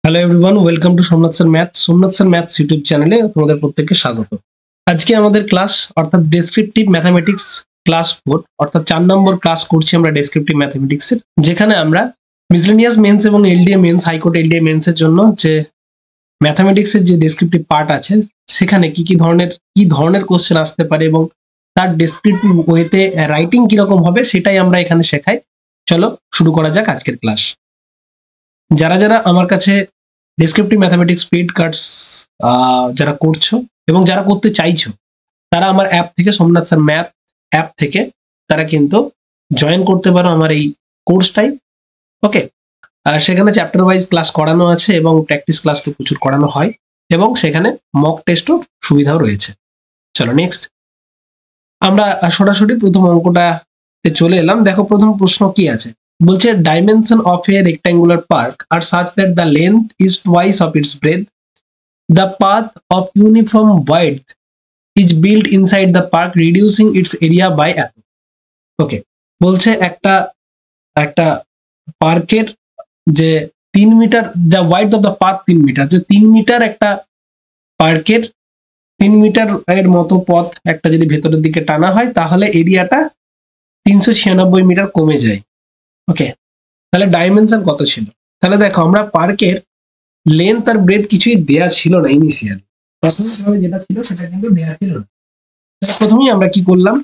Hello everyone, welcome to Somnath sir maths YouTube চ্যানেলে তোমাদের প্রত্যেককে স্বাগত। আজকে আমাদের ক্লাস অর্থাৎ ডেসক্রিপটিভ ম্যাথামেটিক্স ক্লাস 4 অর্থাৎ 4 নম্বর ক্লাস করছি আমরা ডেসক্রিপটিভ ম্যাথামেটিক্সের, যেখানে আমরা মিসলেনিয়াস মেন্স এবং LDA mains, high court LDA mains এর জন্য যে ম্যাথামেটিক্সের যে ডেসক্রিপটিভ পার্ট আছে সেখানে কি ধরনের কোশ্চেন আসতে পারে এবং তার ডেসক্রিপটিভ ওয়েতে রাইটিং কিরকম হবে সেটাই আমরা এখানে শেখাই। চলো শুরু করা যাক আজকের ক্লাস। যারা যারা আমার কাছে ডেসক্রিপটিভ ম্যাথামেটিক্স পেইড কার্ডস যারা করছো এবং যারা করতে চাইছো, তারা আমার অ্যাপ থেকে, সোমনাথ স্যার ম্যাথ অ্যাপ থেকে তারা কিন্তু জয়েন করতে পারো আমার এই কোর্সটাই। ওকে, সেখানে চ্যাপ্টার ওয়াইজ ক্লাস করানো আছে এবং প্র্যাকটিস ক্লাস তো প্রচুর করানো হয় এবং সেখানে মক টেস্টও সুবিধাও রয়েছে। চলো নেক্সট আমরা সরাসরি প্রথম অঙ্কটাতে চলে এলাম। দেখো প্রথম প্রশ্ন কি আছে, বলছে dimension of a rectangular park আর such that the length is twice of its breadth, the path of uniform width is build inside the park reducing its area by এত। ওকে, বলছে একটা একটা পার্কের যে 3 মিটার, যা wide of the path 3 metre, যে 3 metre একটা পার্কের 3 মিটার এর মতো পথ একটা যদি ভেতরের দিকে টানা হয় তাহলে এরিয়াটা 396 মিটার কমে যায়। ওকে, তাহলে ডাইমেনশন কত ছিল? তাহলে দেখো আমরা পার্কের লেন্থ আর ব্রেথ কিছুই দেয়া ছিল না ইনিশিয়ালি, প্রাথমিকভাবে যেটা ছিল সেটা কিন্তু দেয়া ছিল না। প্রথমেই আমরা কি করলাম,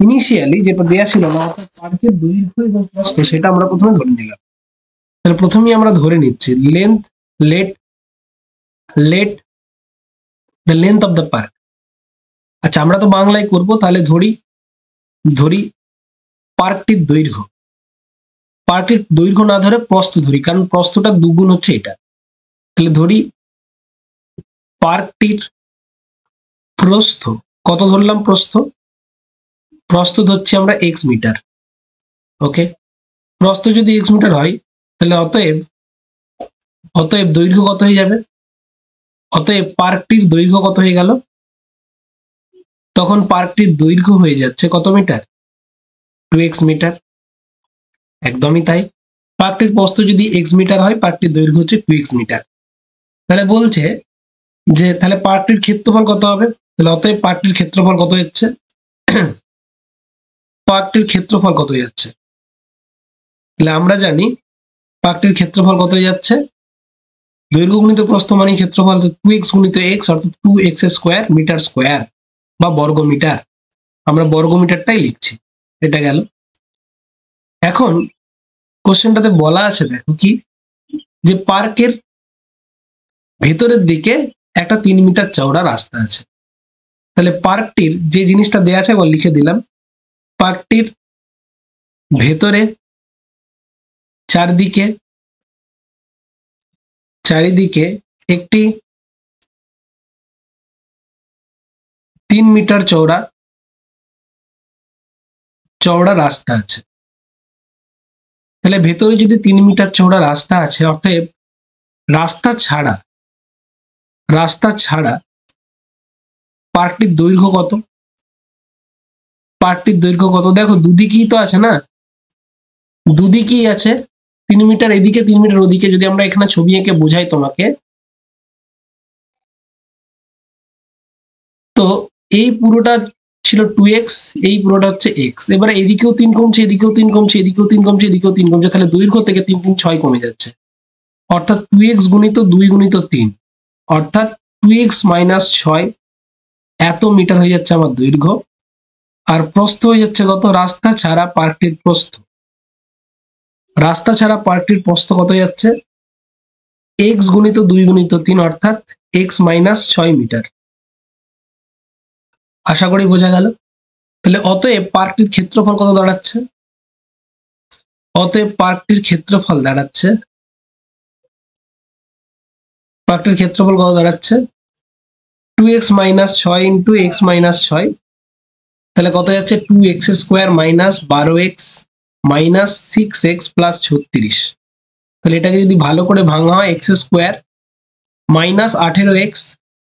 ইনিশিয়ালি যেটা দেয়া ছিল না অর্থাৎ পার্কের দৈর্ঘ্য এবং প্রস্থ সেটা আমরা প্রথমে ধরে নিলাম। তাহলে প্রথমেই আমরা ধরে নিচ্ছি length, let the length of the park. আচ্ছা, আমরা তো বাংলায় করব, তাহলে ধরি পার্কটির দৈর্ঘ্য। পার্কের দৈর্ঘ্য না ধরে প্রস্থ ধরি, কারণ প্রস্থটা দুগুণ হচ্ছে এটা। তাহলে ধরি পার্কটির প্রস্থ কত ধরলাম, প্রস্থ ধরছি আমরা এক্স মিটার। ওকে, প্রস্থ যদি এক্স মিটার হয় তাহলে অতএব দৈর্ঘ্য কত হয়ে যাবে, অতএব পার্কটির দৈর্ঘ্য কত হয়ে গেল, তখন পার্কটির দৈর্ঘ্য হয়ে যাচ্ছে কত মিটার, 2x মিটার। একদমই তাই, পার্কটির প্রস্থ যদি এক্স মিটার হয় পার্কটির দৈর্ঘ্য হচ্ছে 2x মিটার। তাহলে বলছে যে তাহলে পার্কটির ক্ষেত্রফল কত হবে, তাহলে অতএব পার্কটির ক্ষেত্রফল কত হচ্ছে, পার্কটির ক্ষেত্রফল কত হয়ে যাচ্ছে, তাহলে আমরা জানি পার্কটির ক্ষেত্রফল কত হয়ে যাচ্ছে, দৈর্ঘ্য গুণিত প্রস্থ মানে ক্ষেত্রফল 2x গুণিত x অর্থাৎ 2x স্কোয়ার মিটার স্কোয়ার বা বর্গ মিটার। আমরা বর্গ মিটারটাই লিখছি, এটা গেল। এখন কোশ্চেনটাতে বলা আছে, দেখো কি, যে পার্কের ভেতরের দিকে একটা 3 মিটার চওড়া রাস্তা আছে। তাহলে পার্কটির যে জিনিসটা দেয়া আছে এবার লিখে দিলাম, পার্কটির ভেতরে চারিদিকে একটি 3 মিটার চওড়া রাস্তা আছে। তাহলে ভেতরে যদি 3 মিটার চওড়া রাস্তা আছে, অর্থাৎ রাস্তা ছাড়া পার্কটির দৈর্ঘ্য কত, দেখো দুদিকেই তো আছে না, দুদিকেই আছে 3 মিটার এদিকে 3 মিটার ওদিকে। যদি আমরা এখানে ছবি এঁকে বোঝাই তোমাকে, তো এই পুরোটা ছিল 2x, এই পুরোটা হচ্ছে x। এবারে এদিকেও 3 কমছে, এদিকেও 3 কমছে, এদিকেও 3 কমছে, এদিকেও 3 কমছে, তাহলে দৈর্ঘ্য থেকে 3 3 6 কমে যাচ্ছে, অর্থাৎ 2x গুণিত 2 গুণিত 3 অর্থাৎ 2x মাইনাস 6 এত মিটার হয়ে যাচ্ছে আমার দৈর্ঘ্য। আর প্রস্থ হয়ে যাচ্ছে কত, রাস্তা ছাড়া পার্কটির প্রস্থ কত হয়ে যাচ্ছে, x গুণিত 2 গুণিত 3 অর্থাৎ x মাইনাস 6 মিটার। আশা করি বোঝা গেল। তাহলে অতএব পার্কটির ক্ষেত্রফল কত দাঁড়াচ্ছে, পার্কটির ক্ষেত্রফল দাঁড়াচ্ছে 2x minus 6 into x minus 6, তাহলে কত যাচ্ছে 2x square minus 12x minus 6x plus 36। তাহলে এটাকে যদি ভালো করে ভাঙা হয়, x square minus 18x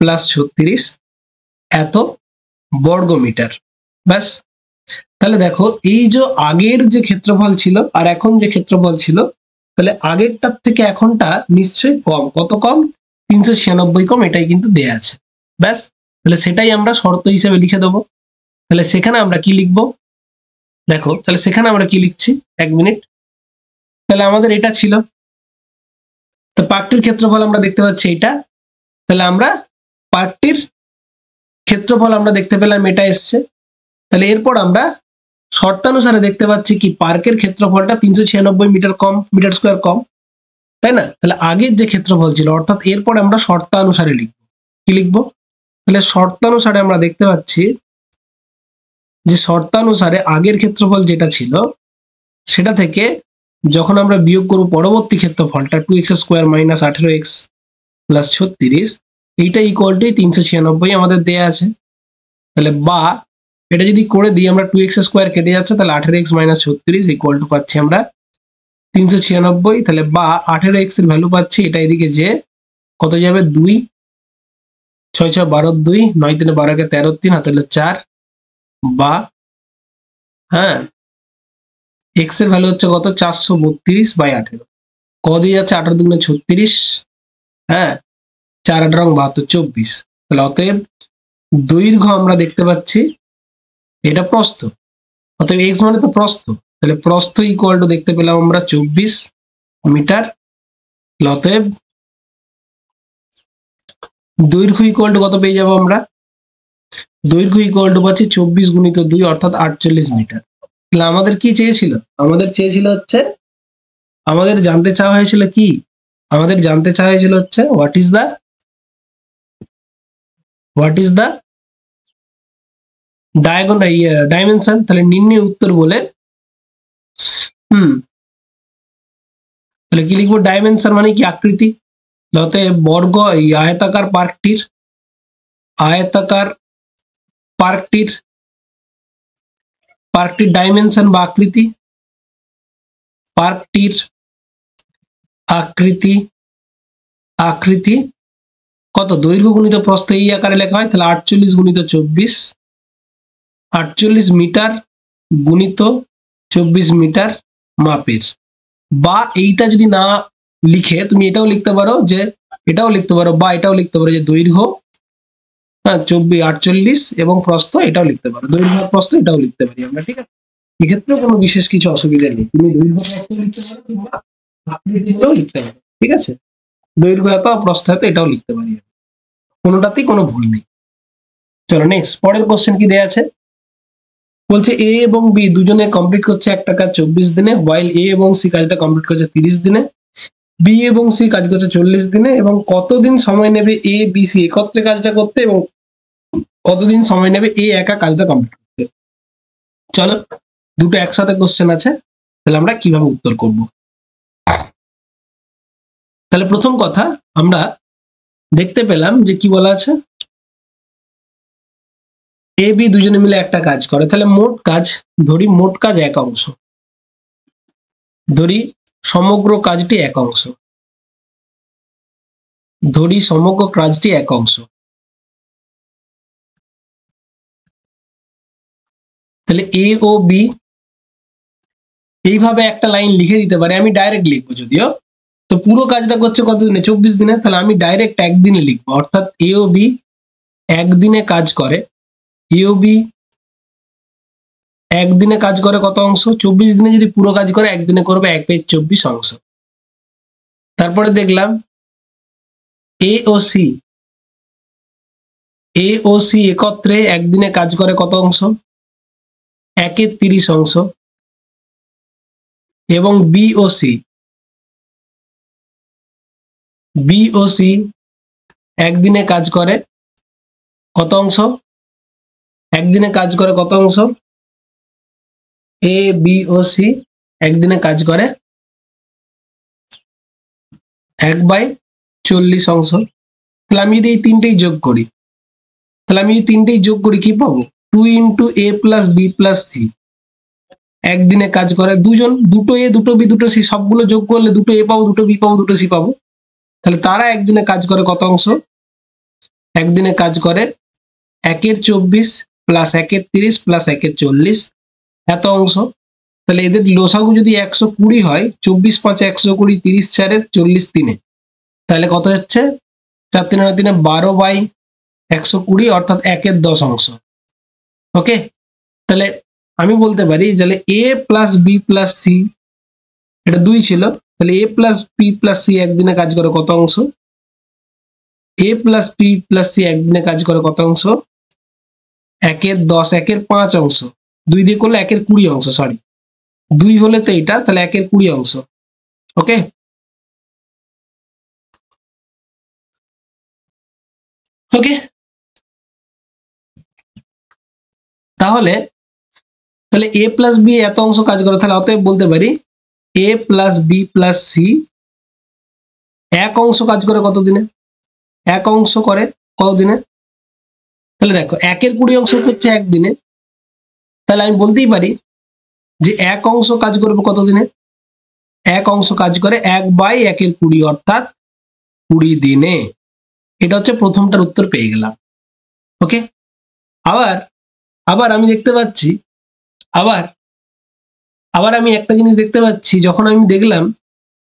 plus 36 এত বর্গ মিটার। ব্যাস, তাহলে দেখো এই যে আগের যে ক্ষেত্রফল ছিল আর এখন যে ক্ষেত্রফল ছিল তাহলে আগেরটার থেকে এখনটা নিশ্চয়ই কম। কত কম? 396 কম, এটাই কিন্তু দেয়া আছে। ব্যাস, তাহলে সেটাই আমরা শর্ত হিসেবে লিখে দেবো। তাহলে সেখানে আমরা কি লিখবো দেখো, তাহলে সেখানে আমরা কি লিখছি, 1 মিনিট। তাহলে আমাদের এটা ছিল, তো পার্কটির ক্ষেত্রফল আমরা দেখতে পাচ্ছি এটা। তাহলে আমরা পার্কটির ক্ষেত্রফল আমরা দেখতে পেলাম এটা এসছে। তাহলে এরপর আমরা শর্তানুসারে দেখতে পাচ্ছি কি পার্কের ক্ষেত্রফলটা 396 মিটার স্কোয়ার কম, তাই না? তাহলে আগের যে ক্ষেত্রফল ছিল, অর্থাৎ এরপর আমরা শর্তানুসারে লিখবো। কি লিখবো? তাহলে শর্তানুসারে আমরা দেখতে পাচ্ছি যে শর্তানুসারে আগের ক্ষেত্রফল যেটা ছিল সেটা থেকে যখন আমরা বিয়োগ করব পরবর্তী ক্ষেত্রফলটা 2x² - 18x + 36, এইটা ইকুয়াল টু 396 আমাদের দেয়া আছে। তাহলে বা এটা যদি করে দিই আমরা, 2x² কেটে যাচ্ছে, তাহলে 18x - 36 ইকুয়াল টু পাচ্ছি আমরা 396। তাহলে বা 18x এর ভ্যালু পাচ্ছি, এটা এদিকে যে কত যাবে, 2, 6 6 12 2, 9 3 12 কে 13 3 হাতে 4, বা হ্যাঁ x এর ভ্যালু হচ্ছে কত, 432/18। ক দিয়ে যাচ্ছে, 18 2 36, হ্যাঁ 4 8 রং 72 24। তাহলে অতএব দৈর্ঘ্য আমরা দেখতে পাচ্ছি, এটা প্রস্থ, অতএব x মানে তো প্রস্থ, তাহলে প্রস্থ ইকুয়াল টু দেখতে পেলাম আমরা 24 মিটার। অতএব দৈর্ঘ্য ইকুয়াল টু কত পেয়ে যাবো আমরা, দৈর্ঘ্য ইকুয়াল টু পাচ্ছি 24 × 2 অর্থাৎ 48 মিটার। তাহলে আমাদের কি চেয়েছিল, আমাদের চেয়েছিল হচ্ছে, আমাদের জানতে চাওয়া হয়েছিল কি, আমাদের জানতে চাওয়া হয়েছিল হচ্ছে হোয়াট ইজ দা ডাইমেনশন। তাহলে নির্ণয় উত্তর বলে তাহলে কি লিখবো, ডাইমেনশন মানে কি, আকৃতি। অতএব বর্গ এই আয়তাকার পার্কটির ডাইমেনশন বা আকৃতি, পার্কটির আকৃতি কত, দৈর্ঘ্য গুণিত প্রস্থ এই আকারে লেখা হয়। তাহলে 48 × 24, 48 মিটার গুণিত 24 মিটার মাপের। বা এইটা যদি না লিখে তুমি এটাও লিখতে পারো, যে এটাও লিখতে পারো, বা এটাও লিখতে পারো যে দৈর্ঘ্য 48 এবং প্রস্থ এটাও লিখতে পারো, দৈর্ঘ্য প্রস্থ এটাও লিখতে পারি আমরা, ঠিক আছে? এক্ষেত্রেও কোনো বিশেষ কিছু অসুবিধা নেই, তুমি দৈর্ঘ্য প্রস্থ লিখতে পারো কিংবা আকৃতিগুলোও লিখতে পারো, ঠিক আছে? দৈর্ঘ্য এত, প্রস্থ এত, এটাও লিখতে পারি, কোনোটাতেই কোনো ভুল নেই। চলো নেক্সট, পরের কোশ্চেন কি দেয়া আছে, বলছে এ এবং বি দুজনে কমপ্লিট করছে একটা কাজ 24 দিনে, ওয়াইল এ এবং সি কাজটা কমপ্লিট করছে 30 দিনে, বি এবং সি কাজ করছে 40 দিনে, এবং কতদিন সময় নেবে এ বি সি একত্রে কাজটা করতে, এবং কতদিন সময় নেবে এ একা কাজটা কমপ্লিট করতে। চলো দুটো একসাথে কোশ্চেন আছে, তাহলে আমরা কিভাবে উত্তর করব। তাহলে প্রথম কথা আমরা দেখতে পেলাম যে কি বলা আছে, এ বি দুজনে মিলে একটা কাজ করে, তাহলে মোট কাজ ধরি, মোট কাজ 1 অংশ, ধরি সমগ্র কাজটি 1 অংশ, ধরি সমগ্র কাজটি 1 অংশ। তাহলে এ ও বি এইভাবে একটা লাইন লিখে দিতে পারে, আমি ডাইরেক্ট লিখবো যদিও, তো পুরো কাজটা করছে কতদিনে, 24 দিনে, তাহলে আমি ডাইরেক্ট একদিনে লিখবো, অর্থাৎ এ ও বি একদিনে কাজ করে, এ ও বি একদিনে কাজ করে কত অংশ, 24 দিনে যদি পুরো কাজ করে একদিনে করবে 1/24 অংশ। তারপরে দেখলাম এ ও সি একত্রে একদিনে কাজ করে কত অংশ, 1/30 অংশ, এবং বি ও সি একদিনে কাজ করে কত অংশ, একদিনে কাজ করে কত অংশ, এ বি ও সি একদিনে কাজ করে 1/40 অংশ। তাহলে আমি যদি এই তিনটেই যোগ করি, কি পাবো, 2 × a + b + c একদিনে কাজ করে দুজন, দুটো এ দুটো বি দুটো সি, সবগুলো যোগ করলে দুটো এ পাবো, দুটো বি পাবো, দুটো সি পাবো। তাহলে তারা একদিনে কাজ করে কত অংশ, একদিনে কাজ করে 1/24 + 1/30 + 1/40 এত অংশ। তাহলে এদের লসাগু যদি 120 হয়, 24 5 120, 30 4 40 3, তাহলে কত হচ্ছে? 4 3 3 12/120, অর্থাৎ 1/10 অংশ। ওকে, তাহলে আমি বলতে পারি তাহলে a plus B plus C, এটা 2 ছিল, তাহলে a plus B plus C একদিনে কাজ করে কত অংশ? a plus B plus C একদিনে কাজ করে কত অংশ? 1/10, 1/5 অংশ। 2 দিয়ে করলে 1/20 অংশ, সরি 2 হলে তো এটা, তাহলে 1/20 অংশ। ওকে, ওকে, তাহলে তাহলে a প্লাস বি এত অংশ কাজ করে, তাহলে অতএব বলতে পারি a plus B plus C এক অংশ কাজ করে কত দিনে? এক অংশ করে কত দিনে? তাহলে দেখো 1/20 অংশ করছে একদিনে, তাহলে আমি বলতেই পারি যে এক অংশ কাজ করবে কত দিনে? এক অংশ কাজ করে 1/1/20, অর্থাৎ 20 দিনে। এটা হচ্ছে প্রথমটার উত্তর পেয়ে গেলাম। ওকে, আবার আবার আমি দেখতে পাচ্ছি, আবার আবার আমি একটা জিনিস দেখতে পাচ্ছি, যখন আমি দেখলাম,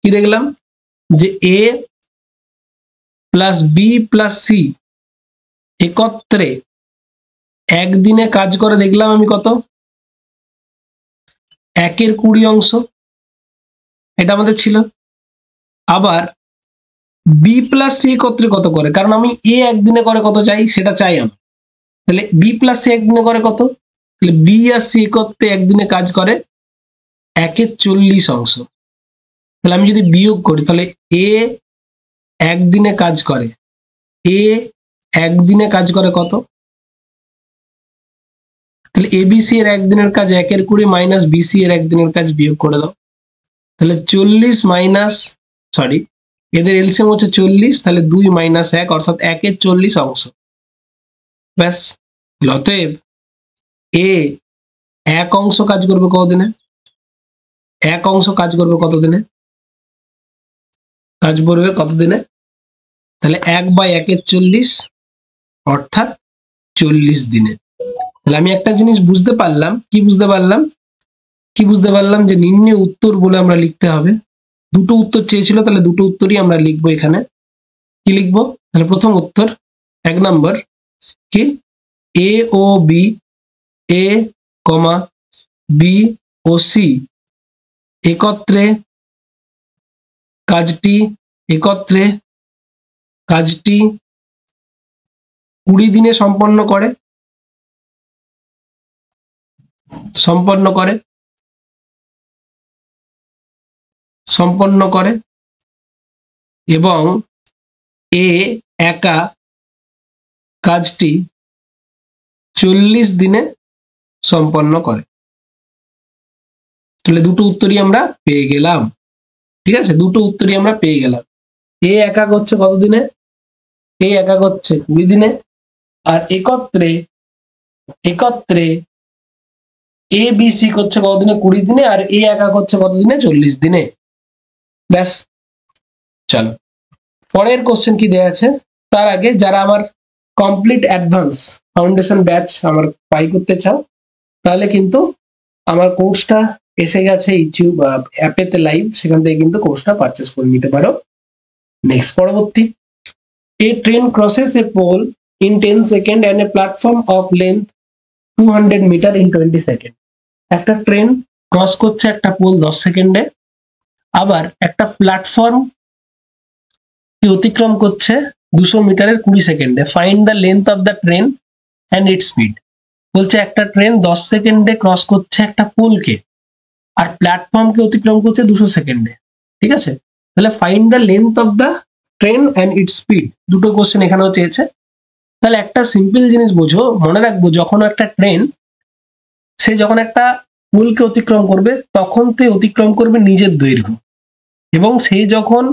কি দেখলাম, যে a plus B plus C একত্রে একদিনে কাজ করে দেখলাম আমি কত? 1/20 অংশ, এটা আমাদের ছিল। আবার বি প্লাস সি একত্রে কত করে, কারণ আমি এ একদিনে করে কত চাই, সেটা চাই আমি। তাহলে বি প্লাস সি একদিনে করে কত? তাহলে বি আর সি একত্রে একদিনে কাজ করে 1/40 অংশ। তাহলে আমি যদি বিয়োগ করি, তাহলে এ একদিনে কাজ করে, এ একদিনে কাজ করে কত? তাহলে এবিসি এর একদিনের কাজ 1/20 মাইনাস বিসি এর একদিনের কাজ বিয়োগ করে দাও, তাহলে 40 মাইনাস, সরি এদের এলসিএম হচ্ছে 40, তাহলে 2 মাইনাস 1, অর্থাৎ 1/40 অংশ। ব্যাস, অতএব এ এক অংশ কাজ করবে কতদিনে? এক অংশ কাজ করবে কতদিনে? কাজ করবে কতদিনে? তাহলে 1/1/40, অর্থাৎ 40 দিনে। তাহলে আমি একটা জিনিস বুঝতে পারলাম, কি বুঝতে পারলাম? কি বুঝতে পারলাম? যে নিম্নে উত্তর বলে আমরা লিখতে হবে। দুটো উত্তর চেয়েছিল, তাহলে দুটো উত্তরই আমরা লিখবো এখানে। কি লিখবো? তাহলে প্রথম উত্তর 1 নম্বর কি, এ ও বি, এ কমা বি ও সি একত্রে কাজটি 20 দিনে সম্পন্ন করে এবং এ একা কাজটি 40 দিনে সম্পন্ন করে। তাহলে দুটো উত্তরই আমরা পেয়ে গেলাম। ঠিক আছে, দুটো উত্তরই আমরা পেয়ে গেলাম। এ একা করছে কত দিনে? এ একা করছে 20 দিনে, আর একত্রে এ বি সি করছে কত দিনে? 20 দিনে, আর এ একা করছে কত দিনে? 40 দিনে। ব্যাস, চলো পরের কোশ্চেন কি দেয়া আছে। তার আগে যারা আমার কমপ্লিট অ্যাডভান্স ফাউন্ডেশন ব্যাচ আমার বাই করতে চাও, তাহলে কিন্তু আমার কোর্সটা এসে গেছে ইউটিউব অ্যাপেতে লাইভ, সেখান থেকে কিন্তু কোর্সটা পারচেস করে নিতে পারো। নেক্সট, পরবর্তী, a train crosses a pole in 10 second and a platform of length 200 metre in 20 second. একটা ট্রেন ক্রস করছে একটা পোল 10 সেকেন্ডে, আবার একটা প্ল্যাটফর্ম অতিক্রম করছে 200 মিটারের 20 সেকেন্ডে। Find the length of the train and it's speed. বলছে একটা ট্রেন 10 সেকেন্ডে ক্রস করছে একটা পোলকে, আর প্ল্যাটফর্মকে অতিক্রম করছে 200 সেকেন্ডে। ঠিক আছে, তাহলে find the length of the train and it's speed. দুটো কোশ্চেন এখানেও চেয়েছে। তাহলে একটা সিম্পল জিনিস বোঝো, মনে রাখবো, যখন একটা ট্রেন সে যখন একটা পোলকে অতিক্রম করবে, তখন সে অতিক্রম করবে নিজের দৈর্ঘ্য, এবং সে যখন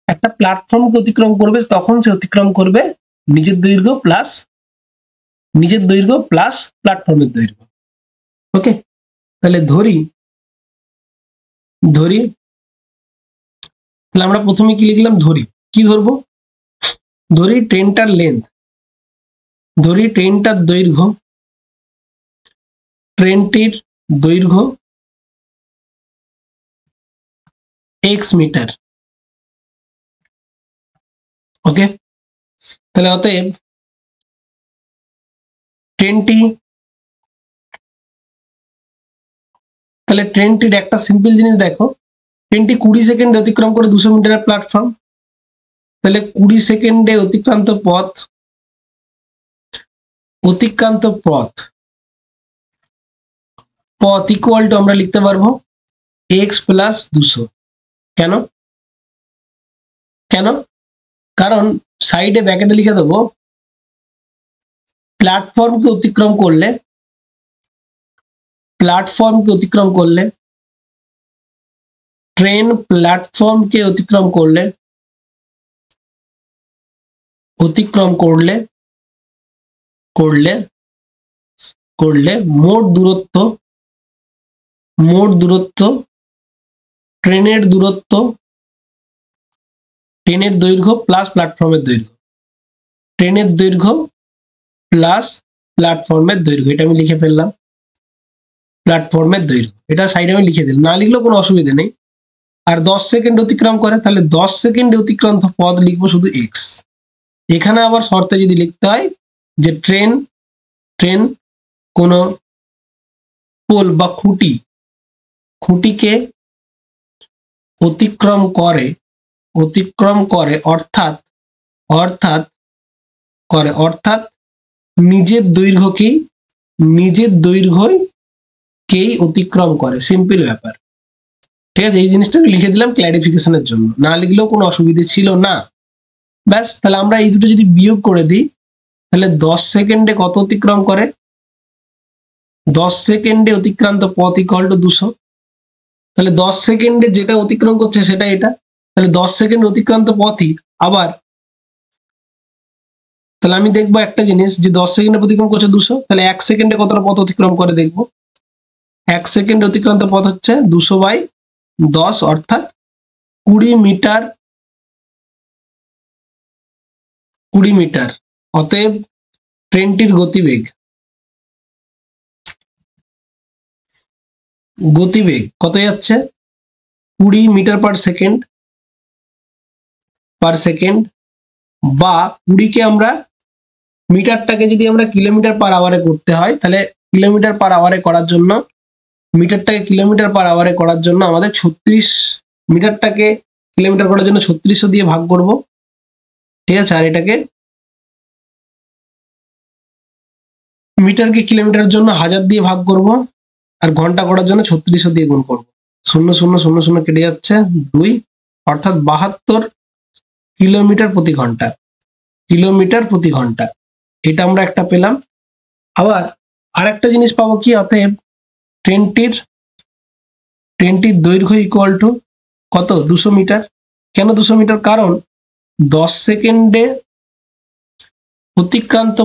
একটা প্ল্যাটফর্মকে অতিক্রম করবে, তখন সে অতিক্রম করবে নিজের দৈর্ঘ্য প্লাস প্ল্যাটফর্মের দৈর্ঘ্য। ওকে, তাহলে ধরি তাহলে আমরা প্রথমে কি লিখলাম? কি ধরবো? ধরি ট্রেনটার লেন্থ, ট্রেনটির দৈর্ঘ্য এক্স মিটার। ওকে, তাহলে অতএব ট্রেনটি, তাহলে ট্রেনটির একটা সিম্পল জিনিস দেখো, ট্রেনটি 20 সেকেন্ডে অতিক্রম করে 200 মিটারের প্ল্যাটফর্ম। তাহলে 20 সেকেন্ডে অতিক্রান্ত পথ, পথ ইকুয়াল টু আমরা লিখতে পারবো এক্স প্লাস 200। কেন? কারণ সাইডে ব্যাকেটে লিখে দেবো প্ল্যাটফর্মকে অতিক্রম করলে, ট্রেন প্ল্যাটফর্মকে অতিক্রম করলে মোট দূরত্ব ট্রেনের দৈর্ঘ্য প্লাস প্ল্যাটফর্মের দৈর্ঘ্য, ট্রেনের দৈর্ঘ্য প্লাস প্ল্যাটফর্মের দৈর্ঘ্য, এটা আমি লিখে ফেললাম প্ল্যাটফর্মের দৈর্ঘ্য। এটা সাইডে আমি লিখে দিলাম, না লিখলেও কোনো অসুবিধা নেই। আর 10 সেকেন্ড অতিক্রম করে, তাহলে 10 সেকেন্ডে অতিক্রান্ত পথ লিখবো শুধু এক্স। এখানে আবার শর্তে যদি লিখতে হয় যে ট্রেন কোন পোল বা খুঁটিকে অতিক্রম করে অর্থাৎ নিজের দৈর্ঘ্যকেই অতিক্রম করে, সিম্পল ব্যাপার। ঠিক আছে, এই জিনিসটা আমি লিখে দিলাম ক্ল্যারিফিকেশনের জন্য, না লিখলেও কোনো অসুবিধা ছিল না। ব্যাস, তাহলে আমরা এই দুটো যদি বিয়োগ করে দিই, তাহলে 10 সেকেন্ডে কত অতিক্রম করে, 10 সেকেন্ডে অতিক্রান্ত পথ ইকুয়াল টু 200। তাহলে 10 সেকেন্ডে যেটা অতিক্রম করছে সেটা এটা, তাহলে 10 সেকেন্ড অতিক্রান্ত পথই আবার, তাহলে আমি দেখবো একটা জিনিস যে 10 সেকেন্ডে অতিক্রম করছে 200, তাহলে 1 সেকেন্ডে কতটা পথ অতিক্রম করে দেখবো। 1 সেকেন্ডে অতিক্রান্ত পথ হচ্ছে 200/10 অর্থাৎ 20 মিটার। অতএব ট্রেনটির গতিবেগ কত যাচ্ছে, 20 মিটার পার সেকেন্ড, বা 20কে আমরা মিটারটাকে যদি আমরা কিলোমিটার পার আওয়ারে করতে হয়, তাহলে কিলোমিটার পার আওয়ারে করার জন্য, মিটারটাকে কিলোমিটার পার আওয়ারে করার জন্য আমাদের 36 মিটারটাকে কিলোমিটার করার জন্য 3600 দিয়ে ভাগ করব। ঠিক আছে, আর এটাকে মিটারকে কিলোমিটারের জন্য 1000 দিয়ে ভাগ করব, আর ঘন্টা করার জন্য 3600 দিয়ে গুণ করব। 0 0 0 0 কেটে যাচ্ছে 2, অর্থাৎ 72 কিলোমিটার প্রতি ঘন্টা। এটা আমরা একটা পেলাম। আবার আরেকটা জিনিস পাবো কি, অতএব ট্রেনটির দৈর্ঘ্য ইকুয়াল টু কত, 200 মিটার। কেন 200 মিটার? কারণ 10 সেকেন্ডে অতিক্রান্ত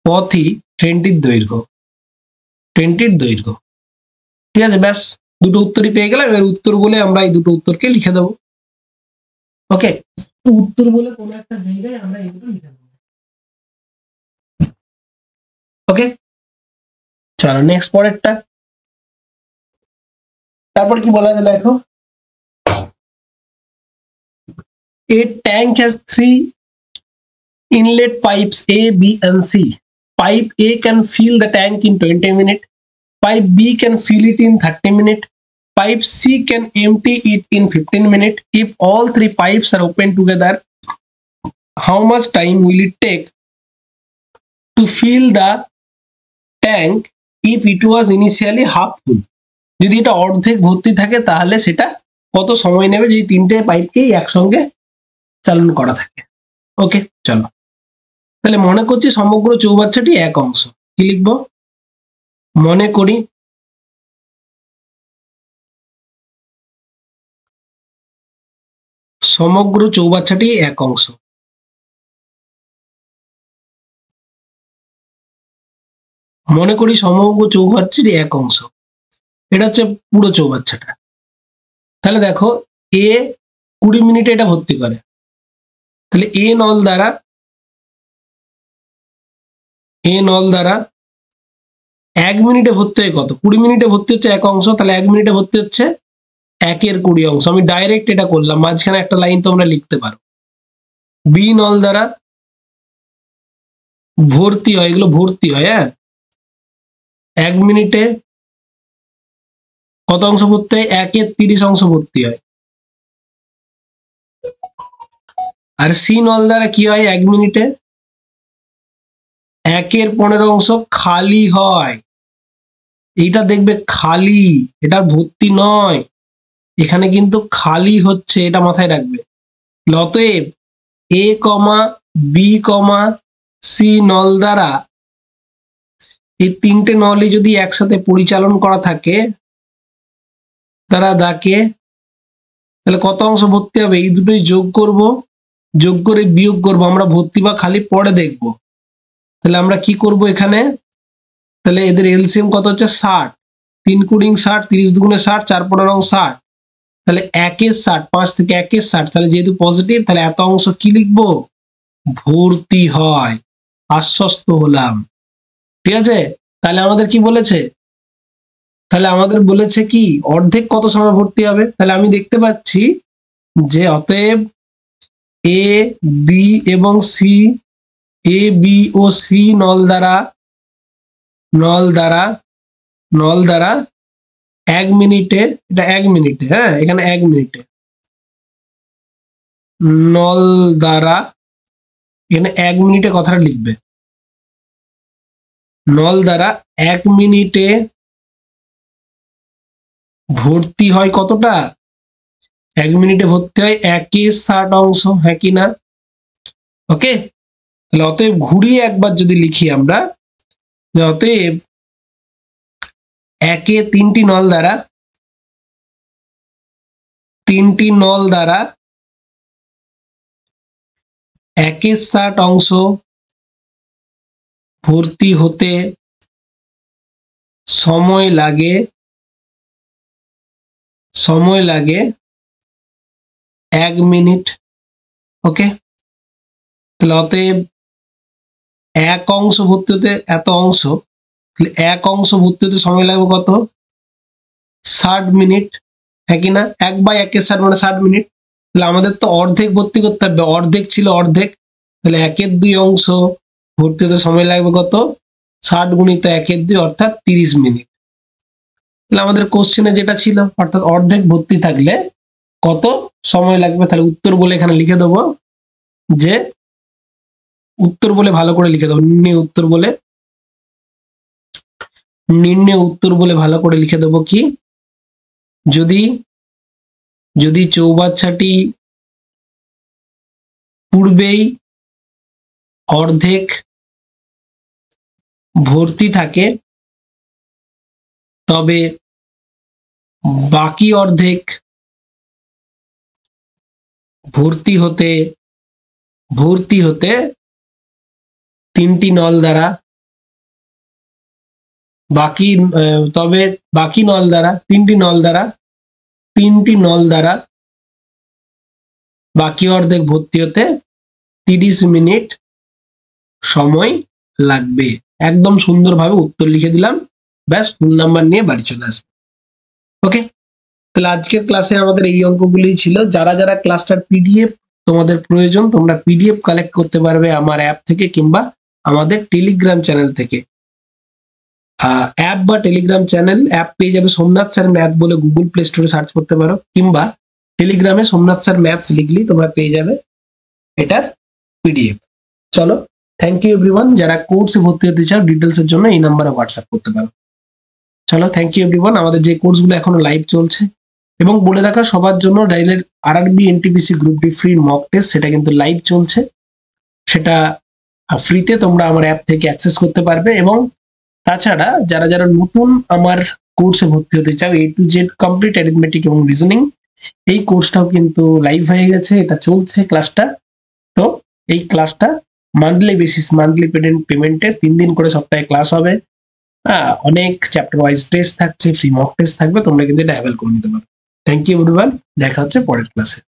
পথই ট্রেনটির দৈর্ঘ্য। ঠিক আছে, ব্যাস দুটো উত্তরই পেয়ে গেলাম। এবার উত্তর বলে আমরা এই দুটো উত্তরকে লিখে দেবো। ওকে, উত্তর বলে কোনো একটা জায়গায় আমরা এই দুটো লিখে দেবো। ওকে, চলো নেক্সট পরেরটা। তারপর কি বলা আছে দেখো, a tank has 3 inlet pipes A, B and C. Pipe A can fill the tank in 20 minutes. Pipe B can fill it in 30 minutes. Pipe C can empty it in 15 minutes. If all 3 pipes are open together, how much time will it take to fill the tank if it was initially half full? যদি এটা অর্ধেক ভর্তি থাকে তাহলে সেটা কত সময় নেবে যদি 3টে পাইপকেই একসঙ্গে চালন করা থাকে। ওকে, চলো তাহলে মনে করছি সমগ্র চৌবাচ্চাটি এক অংশ। কি লিখবো? মনে করি সমগ্র চৌবাচ্চাটি এক অংশ। মনে করি সমগ্র চৌবাচ্চাটি এক অংশ, এটা হচ্ছে পুরো চৌবাচ্চাটা। তাহলে দেখো এ 20 মিনিটে এটা ভর্তি করে, তাহলে এ নল দ্বারা 1 মিনিটে ভর্তি হয় কত? 20 মিনিটে ভর্তি হচ্ছে 1 অংশ, তাহলে 1 মিনিটে ভর্তি হচ্ছে 1 এর 20 অংশ। আমি ডাইরেক্ট এটা করলাম, মাঝখানে একটা লাইন তোমরা লিখতে পারো। বি নল দ্বারা ভর্তি হয়, এগুলো ভর্তি হয়। হ্যাঁ, 1 মিনিটে কত অংশ ভর্তি হয়? 1 এর 30 অংশ ভর্তি হয়। আর সি নল দ্বারা কি হয়? 1 মিনিটে 1 এর 15 অংশ খালি হয়। এইটা দেখবে খালি, এটা ভর্তি নয়, এখানে কিন্তু খালি হচ্ছে, এটা মাথায় রাখবে। অতএব এ কমা বি কমা সি নল দ্বারা, এই তিনটে নলই যদি একসাথে পরিচালন করা থাকে তারা দাকে, তাহলে কত অংশ ভর্তি হবে? এই দুটোই যোগ করব, যোগ করে বিয়োগ করব, আমরা ভর্তি বা খালি পরে দেখব। তাহলে আমরা কি করব এখানে? তাহলে এদের এলসিএম কত হচ্ছে? 60। 3 কুড়ি 60, 30 দুগুণে 60, 4 15 60, তাহলে 1 এর 60, 5 থেকে 1 এর 60, তাহলে যেহেতু পজিটিভ তাহলে এত অংশ কি লিখবো? ভর্তি হয়। আশ্বস্ত হলাম, ঠিক আছে? তাহলে আমাদের কি বলেছে? তাহলে আমাদের বলেছে কি অর্ধেক কত সময় ভর্তি হবে? তাহলে আমি দেখতে পাচ্ছি যে অতএব এ বি এবং C, A B O C নল দ্বারা 1 মিনিটে, এটা 1 মিনিটে, হ্যাঁ এখানে 1 মিনিটে নল দ্বারা, এখানে 1 মিনিটে কথাটা লিখবে, নল দ্বারা 1 মিনিটে ভর্তি হয় কতটা? 1 মিনিটে ভর্তি হয় 1 এর 60 অংশ, হ্যাঁ কি না? ওকে, তাহলে অতএব ঘুরিয়ে একবার যদি লিখি আমরা, অতএব 1 এ 3টি নল দ্বারা 1 এর 60 অংশ ভর্তি হতে সময় লাগে 1 মিনিট। ওকে, তাহলে অতএব 1 অংশ ভর্তি হতে এত অংশ, তাহলে 1 অংশ ভর্তি হতে সময় লাগবে কত? 60 মিনিট, হ্যাঁ কি না? 1/1 এর 60 মানে 60 মিনিট। তাহলে আমাদের তো অর্ধেক ভর্তি করতে হবে, অর্ধেক ছিল অর্ধেক, তাহলে 1 এর 2 অংশ ভর্তি হতে সময় লাগবে কত? 60 গুণিত 1 এর 2 অর্থাৎ 30 মিনিট। তাহলে আমাদের কোশ্চেনে যেটা ছিল, অর্থাৎ অর্ধেক ভর্তি থাকলে কত সময় লাগবে, তাহলে উত্তর বলে এখানে লিখে দেবো, যে উত্তর বলে ভালো করে লিখে দেবো, নির্ণয় উত্তর বলে ভালো করে লিখে দেবো কি, যদি চৌবাচ্চাটি পূর্বেই অর্ধেক ভর্তি থাকে তবে বাকি অর্ধেক ভর্তি হতে 3টি নল দ্বারা, বাকি নল দ্বারা 3টি নল দ্বারা বাকি অর্ধেক ভর্তি হতে 30 মিনিট সময় লাগবে। একদম সুন্দরভাবে উত্তর লিখে দিলাম, ব্যাস ফুল নাম্বার নিয়ে বাড়ি চলে আসবে। ওকে, তাহলে আজকের ক্লাসে আমাদের এই অঙ্কগুলি ছিল। যারা যারা ক্লাসটার পিডিএফ তোমাদের প্রয়োজন, তোমরা পিডিএফ কালেক্ট করতে পারবে আমার অ্যাপ থেকে কিংবা আমাদের টেলিগ্রাম চ্যানেল থেকে। অ্যাপ বা টেলিগ্রাম চ্যানেল, অ্যাপ পেয়ে যাবে সোমনাথ স্যার ম্যাথ বলে, গুগল প্লে স্টোরে সার্চ করতে পারো, কিংবা টেলিগ্রামে সোমনাথ স্যার ম্যাথস লিখলেই তোমরা পেয়ে যাবে এটার পিডিএফ। চলো, থ্যাংক ইউ এভরিওয়ান। যারা কোর্সে ভর্তি হতে চাও ডিটেলস এর জন্য এই নাম্বারে হোয়াটসঅ্যাপ করতে পারো। চলো, থ্যাংক ইউ এভরিওয়ান। আমাদের যে কোর্সগুলো এখনো লাইভ চলছে, এবং বলে রাখা সবার জন্য, রেলের RRB NTPC group D free mock test, সেটা কিন্তু লাইভ চলছে, সেটা ফ্রিতে তোমরা আমার অ্যাপ থেকে অ্যাক্সেস করতে পারবে। এবং তাছাড়া যারা যারা নতুন আমার কোর্সে ভর্তি হতে চাও, A to Z complete arithmetic এবং রিজনিং, এই কোর্সটাও কিন্তু লাইভ হয়ে গেছে, এটা চলছে ক্লাসটা। তো এই ক্লাসটা মান্থলি বেসিস, মান্থলি পেমেন্টে 3 দিন করে সপ্তাহে ক্লাস হবে। অনেক চ্যাপ্টার ওয়াইজ টেস্ট থাকছে, ফ্রি মক টেস্ট থাকবে, তোমরা কিন্তু এটা অ্যাভেল করে নিতে পারো। থ্যাংক ইউ এভরিওয়ান, দেখা হচ্ছে পরের ক্লাসে।